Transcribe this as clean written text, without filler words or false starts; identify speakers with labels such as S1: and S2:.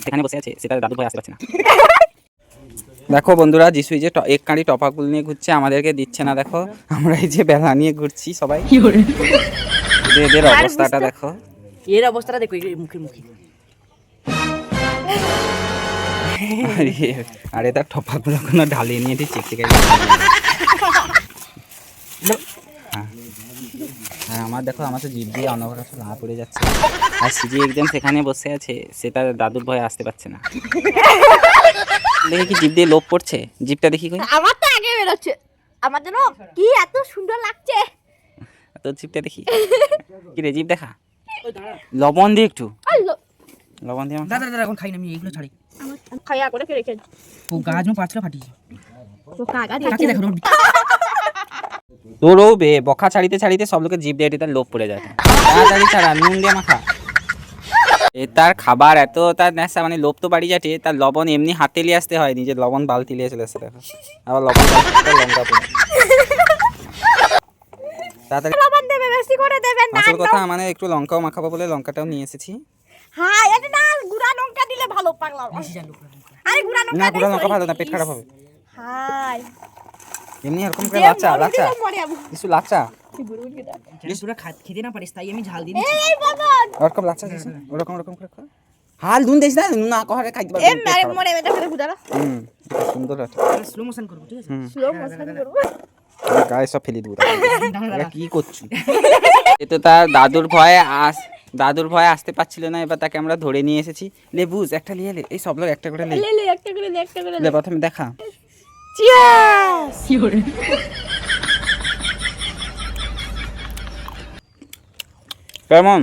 S1: সেখানে বসে আছে, সেটা দাদু ভাই আসতে পারছে না। দেখো বন্ধুরা, যিশু এই যে এক কাঁড়ি টপাগুলো নিয়ে ঘুরছে, আমাদেরকে দিচ্ছে না। দেখো আমরা এই যে বেলা নিয়ে ঘুরছি সবাই। এদের অবস্থাটা দেখো,
S2: এর অবস্থাটা দেখো, মুখে মুখে।
S1: আরে তার টপাগুলো কোনো ঢালিয়ে নিয়ে চিকচিকে। আর আমার দেখো, আমার তো জিভ দিয়ে অনবরত লা পড়ে যাচ্ছে। আর সিজি একদম সেখানে বসে আছে, সেটা দাদুর ভয়ে আসতে পারছে না। দেখি কি জিভ দিয়ে লোভ পড়ছে, জিভটা দেখি কই।
S3: আমার তো আগে বেরোচ্ছে, আমার জন্য কি এত সুন্দর লাগছে।
S1: তো জিভটা দেখি, কি রে জিভ দেখা, লবণ দিয়ে একটু, লবণ দিয়ে।
S2: দাদা দাদা এখন খাই না, আমি এইগুলো ছাড়ি।
S3: খাইয়া করে রেখে
S2: ও গাছ নো পাঁচটা ফাটিয়েছে।
S3: ও কাকা
S2: কাকে দেখো
S1: তোরও বে বকা ছাড়িতে ছাড়িতে সব লোকের জিভ দিয়ে তার লোভ পড়ে যায়। তাড়াতাড়ি ছাড়া, নুন দিয়ে মাখা। তার খাবার এত তার নেশা, মানে লোভ তো বাড়ি যাচ্ছে, তার লবণ এমনি হাতে নিয়ে আসতে হয়, নিজের লবণ বালতি নিয়ে চলে আসছে। দেখো আবার লবণ লঙ্কা পড়ে। তাড়াতাড়ি
S3: লবণ দেবে, বেশি করে দেবেন না।
S1: আসল কথা মানে একটু লঙ্কাও মাখাবো বলে লঙ্কাটাও নিয়ে এসেছি।
S3: হ্যাঁ, এটা না গুড়া লঙ্কা দিলে ভালো পাগলা। আরে গুড়া লঙ্কা
S1: না, গুঁড়ো লঙ্কা ভালো না, পেট খারাপ হবে।
S3: হাই
S1: এমনি এরকম করে লাচা লাচা কিছু লাচা
S2: তোরা খেতে না পারিস তাই আমি ঝাল দিই।
S3: এই বাবা,
S1: ওরকম লাচা দিস, ওরকম ওরকম করে খা। হাল দুন দিস না, না কহারে খাইতে পারবি।
S3: এ মারে মরে মেটা করে গুড়া।
S1: সুন্দর আছে।
S2: স্লো মোশন করব, ঠিক আছে?
S3: স্লো মোশন করব।
S1: গায়ে সব ফেলে দিব। এটা কি করছিস? এ তো তার দাদুর ভয়ে আসতে পারছিল না, এবার তাকে আমরা ধরে নিয়ে এসেছি। লে বুঝ একটা নিয়ে লে, এই সব লোক একটা করে লে।
S3: লে একটা করে লে, একটা করে
S1: লে প্রথমে দেখা।
S3: চিয়ার্স। কি করে?
S1: কেমন?